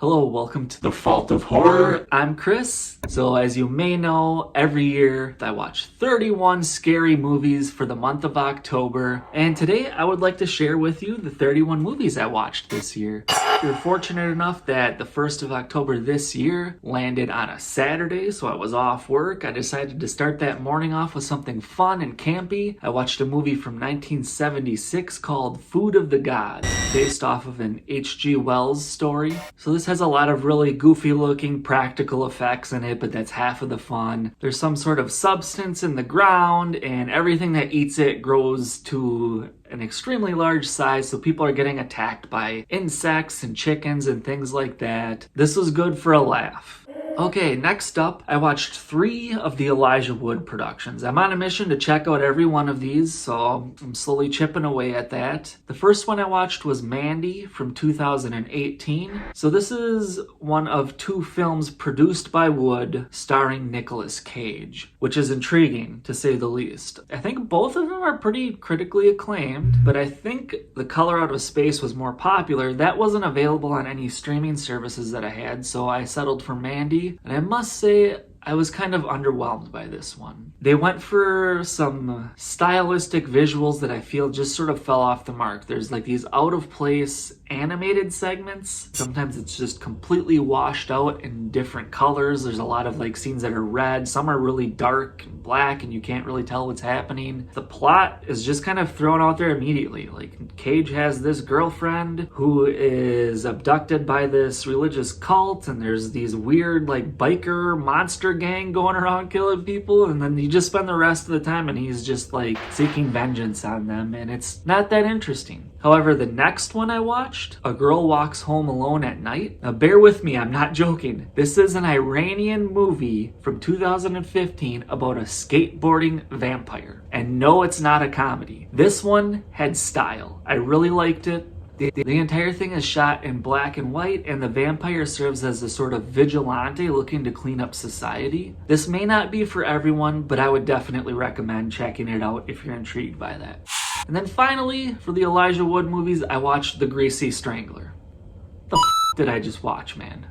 Hello, welcome to The Fault of Horror. I'm Chris. So as you may know, every year I watch 31 scary movies for the month of October. And today I would like to share with you the 31 movies I watched this year. We were fortunate enough that the 1st of October this year landed on a Saturday, so I was off work. I decided to start that morning off with something fun and campy. I watched a movie from 1976 called Food of the Gods, based off of an H.G. Wells story. So this has a lot of really goofy looking practical effects in it, but that's half of the fun. There's some sort of substance in the ground, and everything that eats it grows to an extremely large size, so people are getting attacked by insects and chickens and things like that. This was good for a laugh. Okay, next up, I watched 3 of the Elijah Wood productions. I'm on a mission to check out every one of these, so I'm slowly chipping away at that. The first one I watched was Mandy from 2018. So this is one of 2 films produced by Wood starring Nicolas Cage, which is intriguing to say the least. I think both of them are pretty critically acclaimed, but I think The Color Out of Space was more popular. That wasn't available on any streaming services that I had, so I settled for Mandy. And I must say, I was kind of underwhelmed by this one. They went for some stylistic visuals that I feel just sort of fell off the mark. There's like these out of place animated segments. Sometimes it's just completely washed out in different colors. There's a lot of like scenes that are red. Some are really dark and black and you can't really tell what's happening. The plot is just kind of thrown out there immediately. Like Cage has this girlfriend who is abducted by this religious cult, and there's these weird like biker monster gang going around killing people, and then you just spend the rest of the time and he's just like seeking vengeance on them, and it's not that interesting. However, the next one I watched, A Girl Walks Home Alone at Night. Now bear with me, I'm not joking. This is an Iranian movie from 2015 about a skateboarding vampire. And no, it's not a comedy. This one had style. I really liked it. The entire thing is shot in black and white, and the vampire serves as a sort of vigilante looking to clean up society. This may not be for everyone, but I would definitely recommend checking it out if you're intrigued by that. And then finally, for the Elijah Wood movies, I watched The Greasy Strangler. The did I just watch, man?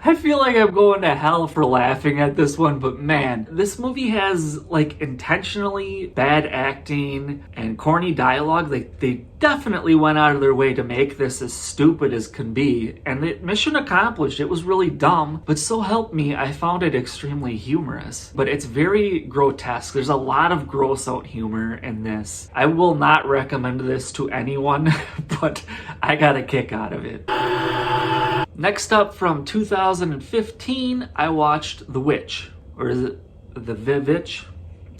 I feel like I'm going to hell for laughing at this one, but man, this movie has like intentionally bad acting and corny dialogue. Like they definitely went out of their way to make this as stupid as can be, and mission accomplished. It was really dumb, but so help me, I found it extremely humorous. But it's very grotesque. There's a lot of gross out humor in this. I will not recommend this to anyone, but I got a kick out of it. Next up, from 2015, I watched The Witch, or is it The Vivitch?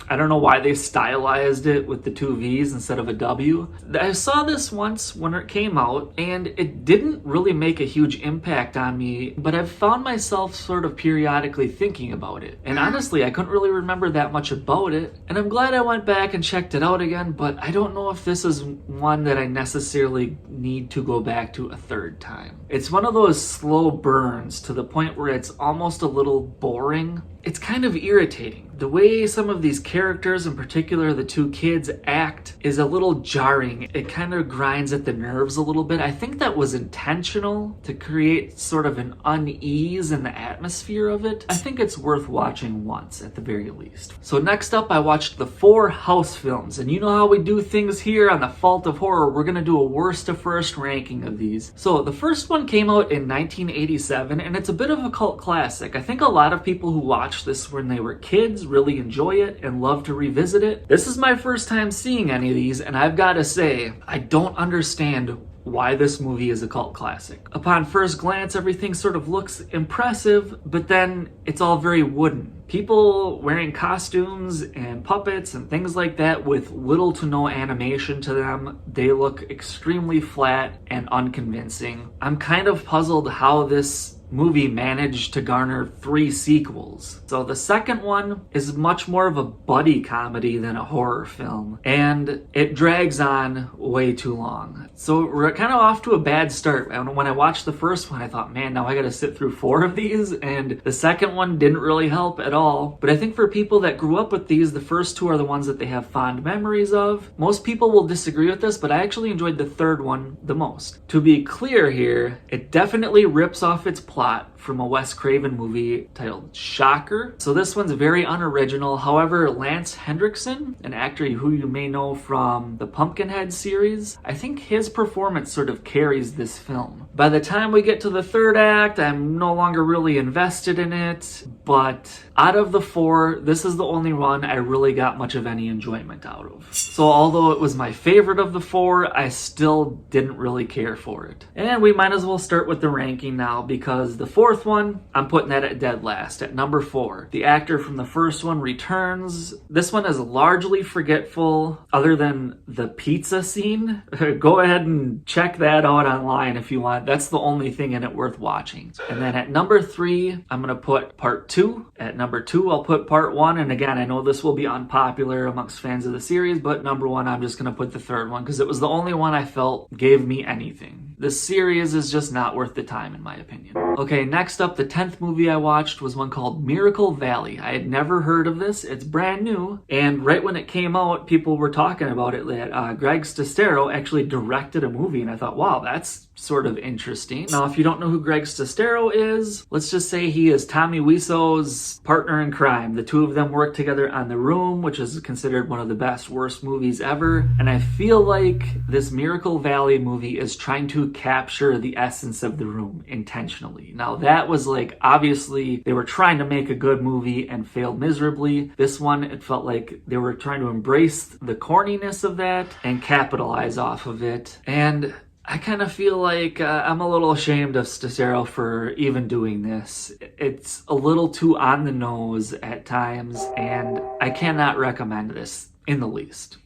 I don't know why they stylized it with the 2 V's instead of a W. I saw this once when it came out, and it didn't really make a huge impact on me, but I've found myself sort of periodically thinking about it. And honestly, I couldn't really remember that much about it, and I'm glad I went back and checked it out again, but I don't know if this is one that I necessarily need to go back to a 3rd time. It's one of those slow burns to the point where it's almost a little boring. It's kind of irritating. The way some of these characters, in particular the 2 kids, act is a little jarring. It kind of grinds at the nerves a little bit. I think that was intentional to create sort of an unease in the atmosphere of it. I think it's worth watching once at the very least. So next up, I watched the 4 House films, and you know how we do things here on The Fault of Horror. We're gonna do a worst to first ranking of these. So the first one came out in 1987, and it's a bit of a cult classic. I think a lot of people who watched this when they were kids really enjoy it and love to revisit it. This is my first time seeing any of these, and I've got to say, I don't understand why this movie is a cult classic. Upon first glance, everything sort of looks impressive, but then it's all very wooden. People wearing costumes and puppets and things like that with little to no animation to them. They look extremely flat and unconvincing. I'm kind of puzzled how this movie managed to garner 3 sequels. So the second one is much more of a buddy comedy than a horror film, and it drags on way too long. So we're kind of off to a bad start. And when I watched the first one, I thought, man, now I gotta sit through 4 of these, and the second one didn't really help at all. But I think for people that grew up with these, the first 2 are the ones that they have fond memories of. Most people will disagree with this, but I actually enjoyed the third one the most. To be clear here, it definitely rips off its plot from a Wes Craven movie titled Shocker. So this one's very unoriginal. However, Lance Henriksen, an actor who you may know from the Pumpkinhead series, I think his performance sort of carries this film. By the time we get to the third act, I'm no longer really invested in it, but out of the 4, this is the only one I really got much of any enjoyment out of. So although it was my favorite of the 4, I still didn't really care for it. And we might as well start with the ranking now, because the 4th one, I'm putting that at dead last, at number 4. The actor from the first one returns. This one is largely forgetful, other than the pizza scene. Go ahead and check that out online if you want. That's the only thing in it worth watching. And then at number 3, I'm gonna put part 2. At number 2, I'll put part 1. And again, I know this will be unpopular amongst fans of the series, but number 1, I'm just gonna put the third one because it was the only one I felt gave me anything. This series is just not worth the time in my opinion. Okay, next up, the 10th movie I watched was one called Miracle Valley. I had never heard of this. It's brand new, and right when it came out, people were talking about it that Greg Sestero actually directed a movie, and I thought, wow, that's sort of interesting. Now, if you don't know who Greg Sestero is, let's just say he is Tommy Wiseau's partner in crime. The 2 of them work together on The Room, which is considered one of the best, worst movies ever. And I feel like this Miracle Valley movie is trying to capture the essence of The Room intentionally. Now, that was like, obviously, they were trying to make a good movie and failed miserably. This one, it felt like they were trying to embrace the corniness of that and capitalize off of it. And I kind of feel like I'm a little ashamed of Sestero for even doing this. It's a little too on the nose at times, and I cannot recommend this in the least.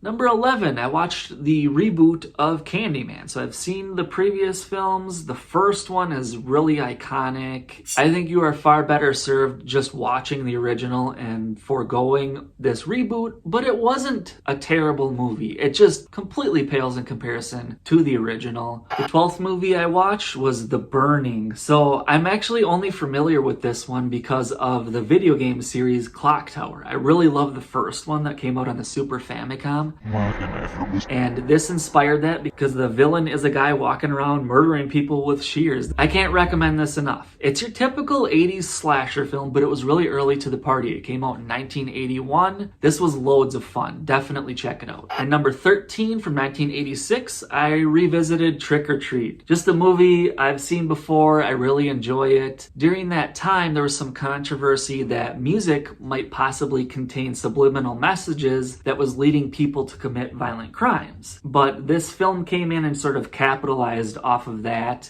Number 11, I watched the reboot of Candyman. So I've seen the previous films. The first one is really iconic. I think you are far better served just watching the original and foregoing this reboot, but it wasn't a terrible movie. It just completely pales in comparison to the original. The 12th movie I watched was The Burning. So I'm actually only familiar with this one because of the video game series Clock Tower. I really love the first one that came out on the Super Famicom. And this inspired that because the villain is a guy walking around murdering people with shears. I can't recommend this enough. It's your typical 80s slasher film, but it was really early to the party. It came out in 1981. This was loads of fun. Definitely check it out. And number 13 from 1986, I revisited Trick or Treat. Just a movie I've seen before. I really enjoy it. During that time, there was some controversy that music might possibly contain subliminal messages that was leading people to commit violent crimes. But this film came in and sort of capitalized off of that.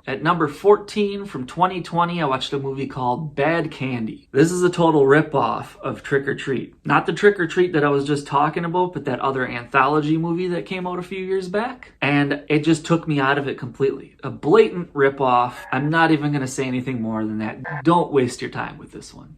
At number 14 from 2020, I watched a movie called Bad Candy. This is a total ripoff of Trick or Treat. Not the Trick or Treat that I was just talking about, but that other anthology movie that came out a few years back. And it just took me out of it completely. A blatant ripoff. I'm not even going to say anything more than that. Don't waste your time with this one.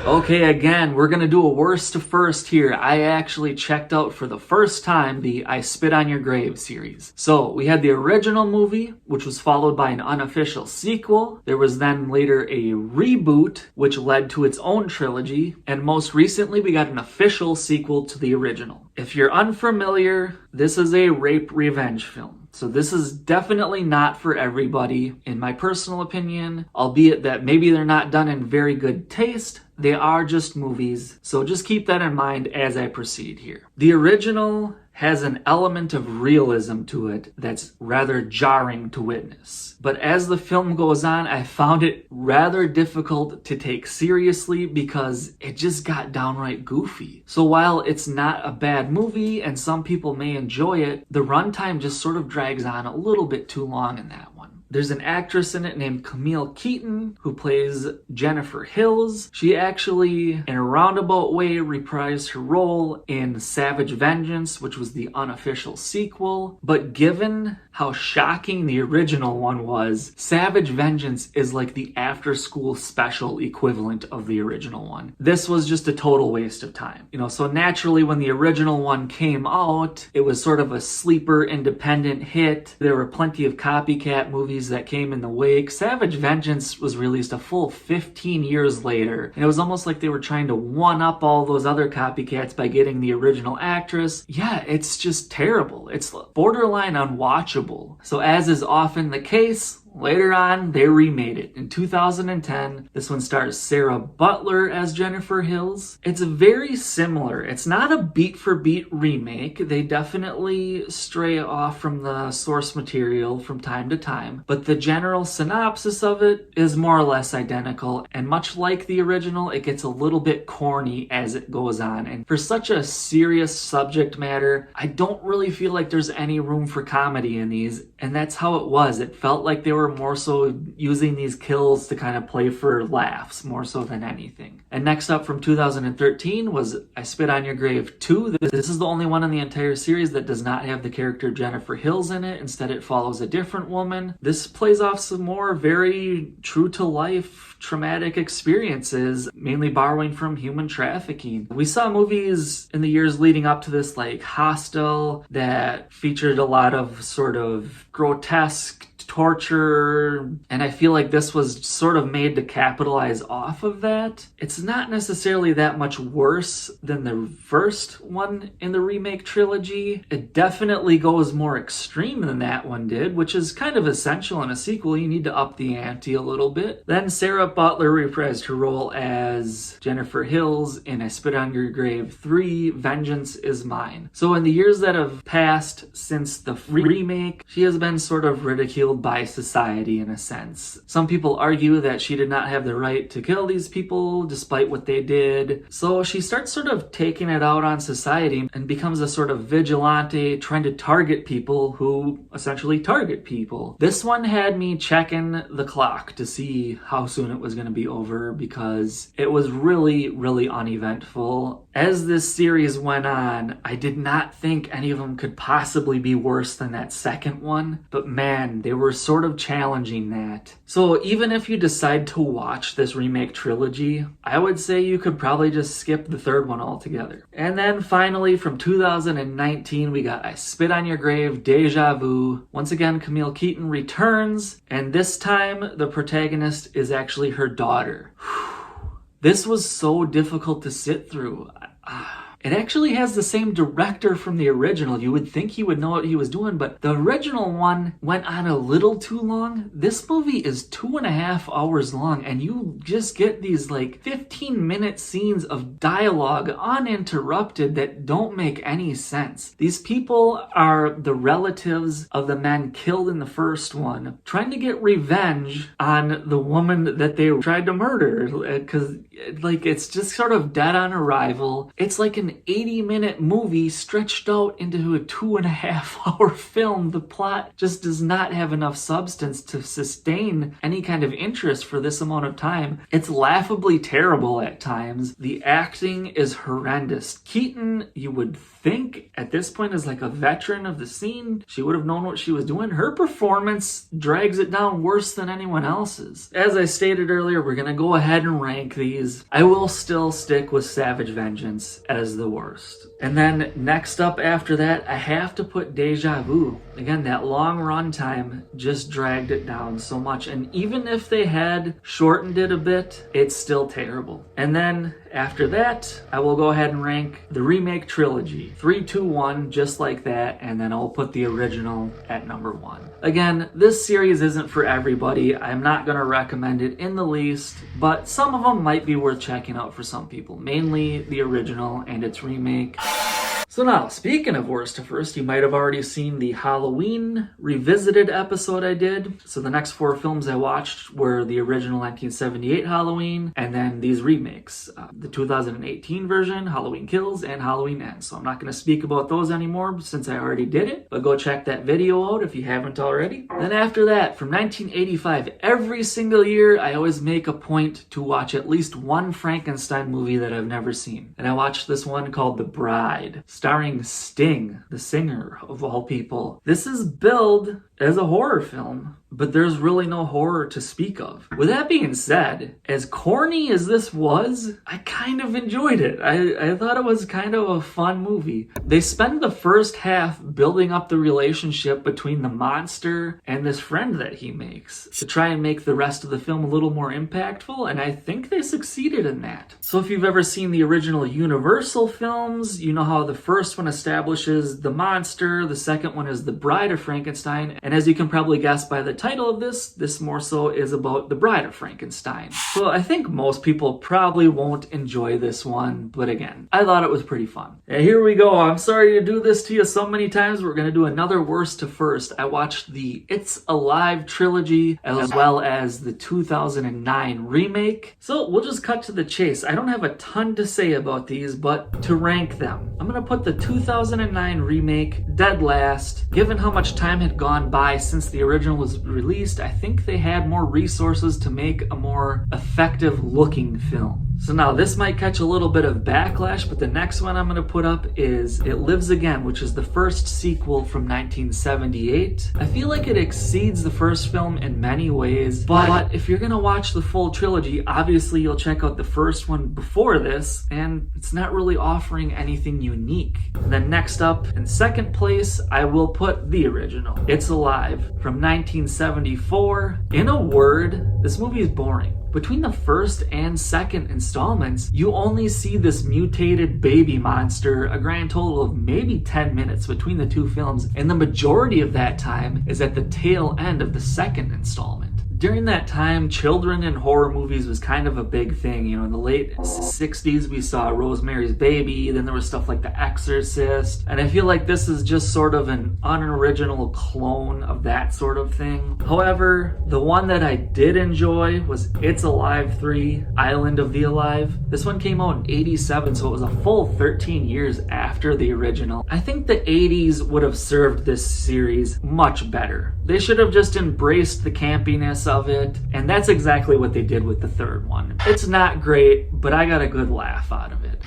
Okay, again, we're gonna do a worst to first here. I actually checked out for the first time the I Spit on Your Grave series. So we had the original movie, which was followed by an unofficial sequel. There was then later a reboot, which led to its own trilogy. And most recently, we got an official sequel to the original. If you're unfamiliar, this is a rape revenge film. So this is definitely not for everybody, in my personal opinion, albeit that maybe they're not done in very good taste. They are just movies, so just keep that in mind as I proceed here. The original has an element of realism to it that's rather jarring to witness. But as the film goes on, I found it rather difficult to take seriously because it just got downright goofy. So while it's not a bad movie and some people may enjoy it, the runtime just sort of drags on a little bit too long in that one. There's an actress in it named Camille Keaton who plays Jennifer Hills. She actually, in a roundabout way, reprised her role in Savage Vengeance, which was the unofficial sequel. But given how shocking the original one was, Savage Vengeance is like the after-school special equivalent of the original one. This was just a total waste of time. So naturally when the original one came out, it was sort of a sleeper independent hit. There were plenty of copycat movies that came in the wake. Savage Vengeance was released a full 15 years later, and it was almost like they were trying to one-up all those other copycats by getting the original actress. Yeah, it's just terrible. It's borderline unwatchable. So as is often the case, later on, they remade it. In 2010, this one stars Sarah Butler as Jennifer Hills. It's very similar. It's not a beat-for-beat remake. They definitely stray off from the source material from time to time, but the general synopsis of it is more or less identical, and much like the original, it gets a little bit corny as it goes on. And for such a serious subject matter, I don't really feel like there's any room for comedy in these, and that's how it was. It felt like they were more so using these kills to kind of play for laughs more so than anything. And next up from 2013 was I Spit on Your Grave 2. This is the only one in the entire series that does not have the character Jennifer Hills in it. Instead, it follows a different woman. This plays off some more very true to life traumatic experiences, mainly borrowing from human trafficking. We saw movies in the years leading up to this like Hostel that featured a lot of sort of grotesque torture, and I feel like this was sort of made to capitalize off of that. It's not necessarily that much worse than the first one in the remake trilogy. It definitely goes more extreme than that one did, which is kind of essential in a sequel. You need to up the ante a little bit. Then Sarah Butler reprised her role as Jennifer Hills in I Spit on Your Grave 3, Vengeance is Mine. So in the years that have passed since the remake, she has been sort of ridiculed by society in a sense. Some people argue that she did not have the right to kill these people despite what they did. So she starts sort of taking it out on society and becomes a sort of vigilante trying to target people who essentially target people. This one had me checking the clock to see how soon it was going to be over because it was really, really uneventful. As this series went on, I did not think any of them could possibly be worse than that second one, but man, they were sort of challenging that. So even if you decide to watch this remake trilogy, I would say you could probably just skip the third one altogether. And then finally from 2019, we got I Spit on Your Grave, Deja Vu. Once again, Camille Keaton returns, and this time the protagonist is actually her daughter. This was so difficult to sit through. It actually has the same director from the original. You would think he would know what he was doing, but the original one went on a little too long. This movie is 2.5 hours long, and you just get these like 15-minute scenes of dialogue uninterrupted that don't make any sense. These people are the relatives of the men killed in the first one, trying to get revenge on the woman that they tried to murder, because like it's just sort of dead on arrival. It's like an 80-minute movie stretched out into a 2.5-hour film. The plot just does not have enough substance to sustain any kind of interest for this amount of time. It's laughably terrible at times. The acting is horrendous. Keaton, you would think at this point is like a veteran of the scene. She would have known what she was doing. Her performance drags it down worse than anyone else's. As I stated earlier, we're gonna go ahead and rank these. I will still stick with Savage Vengeance as the worst. And then next up after that, I have to put Deja Vu. Again, that long run time just dragged it down so much. And even if they had shortened it a bit, it's still terrible. And then after that, I will go ahead and rank the remake trilogy. 3, 2, 1, just like that. And then I'll put the original at number 1. Again, this series isn't for everybody. I'm not going to recommend it in the least, but some of them might be worth checking out for some people. Mainly the original and its remake. So now, speaking of worst to first, you might have already seen the Halloween Revisited episode I did. So the next 4 films I watched were the original 1978 Halloween, and then these remakes. The 2018 version, Halloween Kills, and Halloween Ends. So I'm not going to speak about those anymore since I already did it, but go check that video out if you haven't already. Then after that, from 1985, every single year I always make a point to watch at least one Frankenstein movie that I've never seen. And I watched this one called The Bride, starring Sting, the singer of all people. This is billed as a horror film, but there's really no horror to speak of. With that being said, as corny as this was, I kind of enjoyed it. I thought it was kind of a fun movie. They spend the first half building up the relationship between the monster and this friend that he makes to try and make the rest of the film a little more impactful, and I think they succeeded in that. So if you've ever seen the original Universal films, you know how the first one establishes the monster, the second one is the Bride of Frankenstein, and as you can probably guess by the title of this more so is about the Bride of Frankenstein. So I think most people probably won't enjoy this one, but again, I thought it was pretty fun. And here we go. I'm sorry to do this to you so many times. We're gonna do another worst to first. I watched the It's Alive trilogy as well as the 2009 remake. So we'll just cut to the chase. I don't have a ton to say about these, but to rank them, I'm gonna put the 2009 remake dead last. Given how much time had gone by since the original was released, I think they had more resources to make a more effective looking film. So now this might catch a little bit of backlash, but the next one I'm going to put up is It Lives Again, which is the first sequel from 1978. I feel like it exceeds the first film in many ways, but if you're going to watch the full trilogy, obviously you'll check out the first one before this, and it's not really offering anything unique. And then next up, in second place, I will put the original, It's Alive, from 1974. In a word, this movie is boring. Between the first and second installments, you only see this mutated baby monster a grand total of maybe 10 minutes between the 2 films, and the majority of that time is at the tail end of the second installment. During that time, children in horror movies was kind of a big thing. You know, in the late 60s, we saw Rosemary's Baby, then there was stuff like The Exorcist, and I feel like this is just sort of an unoriginal clone of that sort of thing. However, the one that I did enjoy was It's Alive 3, Island of the Alive. This one came out in 87, so it was a full 13 years after the original. I think the 80s would have served this series much better. They should have just embraced the campiness of it, and that's exactly what they did with the third one. It's not great, but I got a good laugh out of it.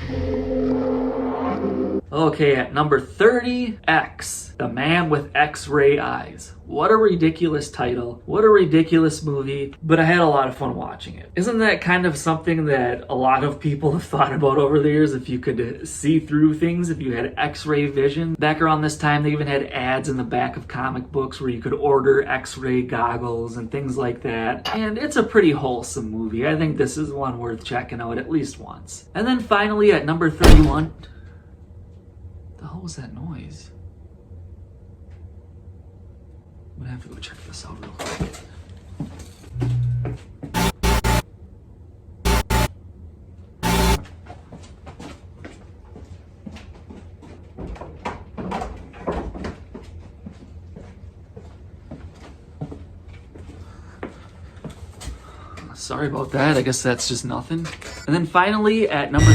Okay, at number 30, X, The Man with X-Ray Eyes. What a ridiculous title. What a ridiculous movie, but I had a lot of fun watching it. Isn't that kind of something that a lot of people have thought about over the years? If you could see through things, if you had X-ray vision. Back around this time, they even had ads in the back of comic books where you could order X-ray goggles and things like that. And it's a pretty wholesome movie. I think this is one worth checking out at least once. And then finally, at number 31, the hell was that noise? I'm gonna have to go check this out real quick. Sorry about that. I guess that's just nothing. And then finally, at number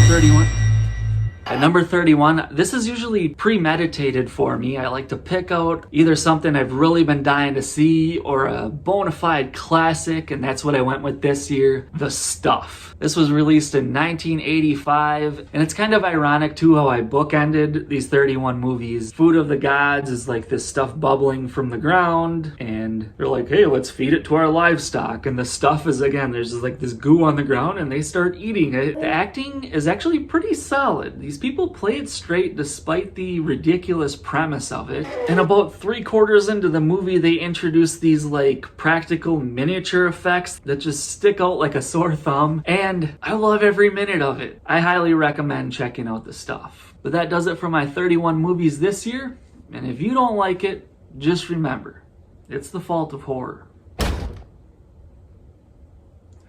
31, this is usually premeditated for me. I like to pick out either something I've really been dying to see or a bona fide classic, and that's what I went with this year, The Stuff. This was released in 1985, and it's kind of ironic too how I bookended these 31 movies. Food of the Gods is like this stuff bubbling from the ground, and they're like, hey, let's feed it to our livestock. And The Stuff is, again, there's just like this goo on the ground, and they start eating it. The acting is actually pretty solid. These people play it straight despite the ridiculous premise of it. And about 3/4 into the movie, they introduce these like practical miniature effects that just stick out like a sore thumb, and I love every minute of it. I highly recommend checking out The Stuff. But that does it for my 31 movies this year, and if you don't like it, just remember, it's the fault of horror. There's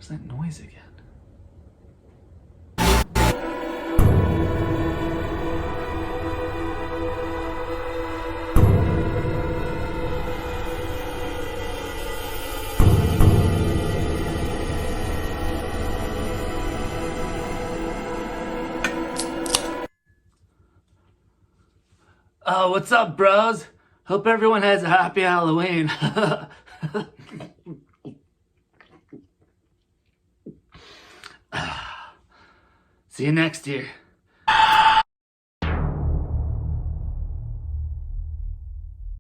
that noise again. Oh, what's up, bros? Hope everyone has a happy Halloween. See you next year.